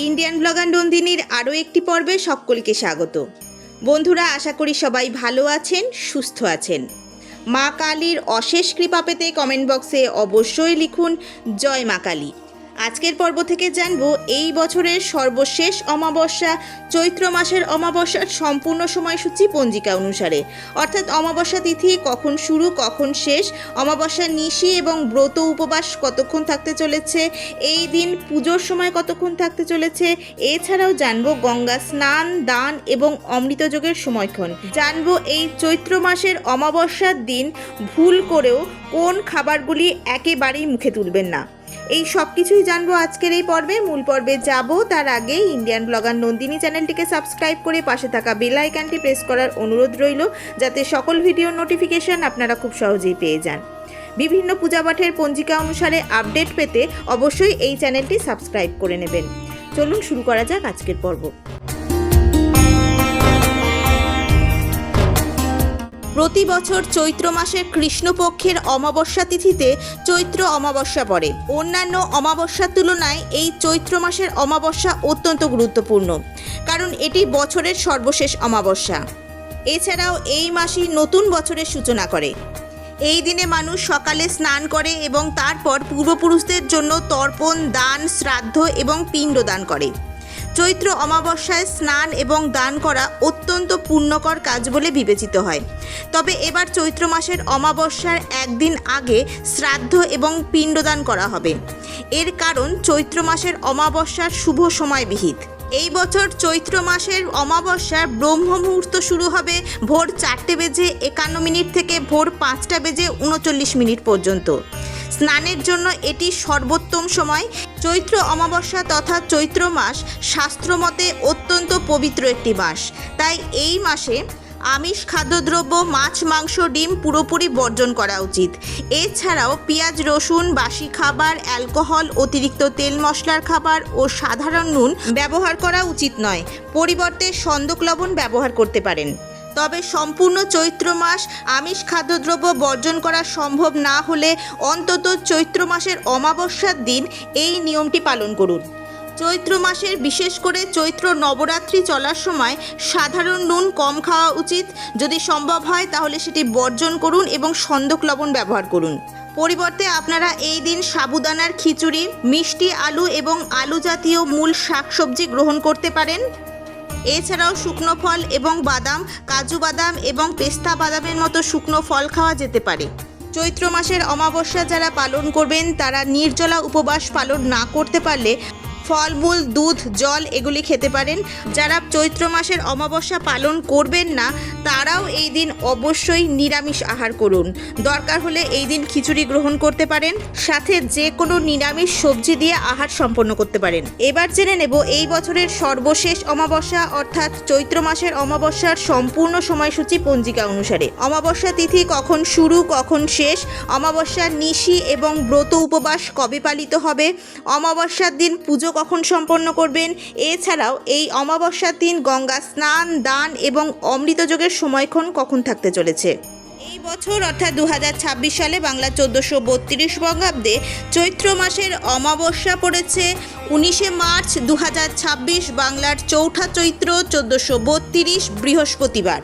Indian blogger নন্দিনীর আরও একটি পর্বে সকলকে স্বাগত। বন্ধুরা, আশা করি সবাই ভালো আছেন, সুস্থ আছেন। মা কালীর অশেষ কৃপা পেতে কমেন্ট বক্সে অবশ্যই লিখুন জয় মা কালী। আজকের পর্ব থেকে জানব এই বছরের সর্বশেষ অমাবস্যা চৈত্র মাসের অমাবস্যার সম্পূর্ণ সময়সূচি পঞ্জিকা অনুসারে, অর্থাৎ অমাবস্যা তিথি কখন শুরু কখন শেষ, অমাবস্যার নিশি এবং ব্রত উপবাস কতক্ষণ থাকতে চলেছে, এই দিন পুজোর সময় কতক্ষণ থাকতে চলেছে। এছাড়াও জানবো গঙ্গা স্নান, দান এবং অমৃতযোগের সময়ক্ষণ। জানবো এই চৈত্র মাসের অমাবস্যার দিন ভুল করেও কোন খাবারগুলি একেবারেই মুখে তুলবেন না। এই সব কিছুই জানবো আজকের এই পর্বে। মূল পর্বে যাব তার আগে ইন্ডিয়ান ব্লগার নন্দিনী চ্যানেলটিকে সাবস্ক্রাইব করে পাশে থাকা বেল আইকনটি প্রেস করার অনুরোধ রইল, যাতে সকল ভিডিওর নোটিফিকেশন আপনারা খুব সহজেই পেয়ে যান। বিভিন্ন পূজাপাঠের পঞ্জিকা অনুসারে আপডেট পেতে অবশ্যই এই চ্যানেলটি সাবস্ক্রাইব করে নেবেন। চলুন শুরু করা যাক আজকের পর্ব। প্রতি বছর চৈত্র মাসের কৃষ্ণপক্ষের অমাবস্যা তিথিতে চৈত্র অমাবস্যা পড়ে। অন্যান্য অমাবস্যার তুলনায় এই চৈত্র মাসের অমাবস্যা অত্যন্ত গুরুত্বপূর্ণ, কারণ এটি বছরের সর্বশেষ অমাবস্যা। এছাড়াও এই মাসই নতুন বছরের সূচনা করে। এই দিনে মানুষ সকালে স্নান করে এবং তারপর পূর্বপুরুষদের জন্য তর্পণ, দান, শ্রাদ্ধ এবং পিণ্ডদান করে। চৈত্র অমাবস্যায় স্নান এবং দান করা অত্যন্ত পুণ্যকর কাজ বলে বিবেচিত হয়। তবে এবার চৈত্র মাসের অমাবস্যার একদিন আগে শ্রাদ্ধ এবং পিণ্ডদান করা হবে। এর কারণ চৈত্র মাসের অমাবস্যার শুভ সময় বিহিত। এই বছর চৈত্র মাসের অমাবস্যার ব্রহ্ম মুহূর্ত শুরু হবে ভোর 4:51 থেকে ভোর 5:39 পর্যন্ত। স্নানের জন্য এটি সর্বোত্তম সময়। চৈত্র অমাবস্যা তথা চৈত্র মাস শাস্ত্রমতে অত্যন্ত পবিত্র একটি মাস। তাই এই মাসে আমিষ খাদ্যদ্রব্য, মাছ, মাংস, ডিম পুরোপুরি বর্জন করা উচিত। এছাড়াও পেঁয়াজ, রসুন, বাসি খাবার, অ্যালকোহল, অতিরিক্ত তেল মশলার খাবার ও সাধারণ নুন ব্যবহার করা উচিত নয়। পরিবর্তে সন্দক লবণ ব্যবহার করতে পারেন। তবে সম্পূর্ণ চৈত্র মাস আমিষ খাদ্যদ্রব্য বর্জন করা সম্ভব না হলে অন্তত চৈত্র মাসের অমাবস্যার দিন এই নিয়মটি পালন করুন। চৈত্র মাসের বিশেষ করে চৈত্র নবরাত্রি চলার সময় সাধারণ নুন কম খাওয়া উচিত। যদি সম্ভব হয় তাহলে সেটি বর্জন করুন এবং সন্দক লবণ ব্যবহার করুন। পরিবর্তে আপনারা এই দিন সাবুদানার খিচুড়ি, মিষ্টি আলু এবং আলু জাতীয় মূল শাকসবজি গ্রহণ করতে পারেন। এছাড়াও শুকনো ফল এবং বাদাম, কাজু বাদাম এবং পেস্তা বাদামের মতো শুকনো ফল খাওয়া যেতে পারে। চৈত্র মাসের অমাবস্যা যারা পালন করবেন তারা নির্জলা উপবাস পালন না করতে পারলে ফলমূল, দুধ, জল এগুলি খেতে পারেন। যারা চৈত্র মাসের অমাবস্যা পালন করবেন না তারাও এই দিন অবশ্যই নিরামিষ আহার করুন। দরকার হলে এই দিন খিচুড়ি গ্রহণ করতে পারেন, সাথে যে কোনো নিরামিষ সবজি দিয়ে আহার সম্পন্ন করতে পারেন। এবার জেনে নেব এই বছরের সর্বশেষ অমাবস্যা অর্থাৎ চৈত্র মাসের অমাবস্যার সম্পূর্ণ সময়সূচি পঞ্জিকা অনুসারে। অমাবস্যা তিথি কখন শুরু কখন শেষ, অমাবস্যার নিশি এবং ব্রত উপবাস কবে পালিত হবে, অমাবস্যার দিন পুজো কখন সম্পন্ন করবেন। এছাড়াও এই অমাবস্যার দিন গঙ্গা স্নান, দান এবং অমৃতযোগের সময়ক্ষণ কখন থাকতে চলেছে। এই বছর অর্থাৎ 2026 সালে বাংলা 1432 বঙ্গাব্দে চৈত্র মাসের অমাবস্যা পড়েছে 19 মার্চ 2026, বাংলার চৌঠা চৈত্র 1432 বৃহস্পতিবার।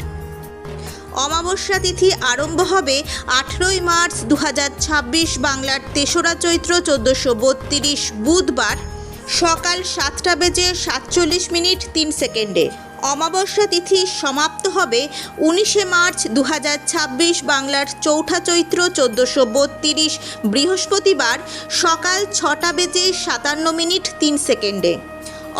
অমাবস্যা তিথি আরম্ভ হবে 18 মার্চ 2026, বাংলার 3রা চৈত্র 1432 বুধবার সকাল 7:47:03। অমাবস্যা তিথি সমাপ্ত হবে 19 মার্চ 2026, বাংলার চৌঠা চৈত্র 1432 বৃহস্পতিবার সকাল 6:57:03।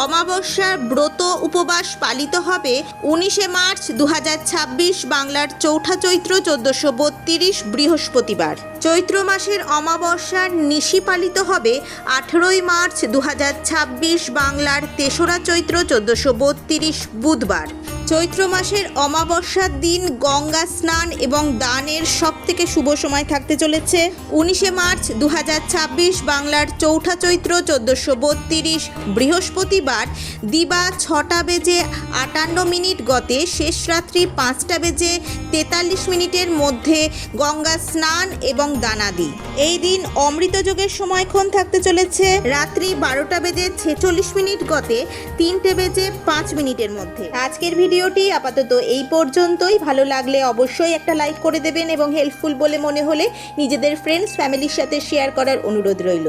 অমাবস্যার ব্রত উপবাস পালিত হবে 19 মার্চ 2026, বাংলার চৌঠা চৈত্র 1432 বৃহস্পতিবার। চৈত্র মাসের অমাবস্যার নিশি পালিত হবে 18 মার্চ 2026, বাংলার 3রা চৈত্র 1432 বুধবার। চৈত্র মাসের অমাবস্যার দিন গঙ্গা স্নান এবং দানের সবথেকে শুভ সময় থাকতে চলেছে। 19শে মার্চ 2026 বাংলার চৌঠা চৈত্র 1432 বৃহস্পতিবার দিবা 6টা বেজে 58 গতে শেষ রাত্রি 5টা বেজে 43 মিনিটের মধ্যে গঙ্গা স্নান এবং দানাদি। এই দিন অমৃত যোগের সময়ক্ষণ থাকতে চলেছে রাত্রি 12টা বেজে 46 মিনিট গতে 3টে বেজে 5 মিনিটের মধ্যে। আজকের ভিডিওটি আপাতত এই পর্যন্তই। ভালো লাগলে অবশ্যই একটা লাইক করে দেবেন এবং হেল্পফুল বলে মনে হলে নিজেদের ফ্রেন্ডস ফ্যামিলির সাথে শেয়ার করার অনুরোধ রইল।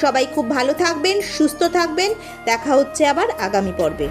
সবাই খুব ভালো থাকবেন, সুস্থ থাকবেন। দেখা হচ্ছে আবার আগামী পর্বে।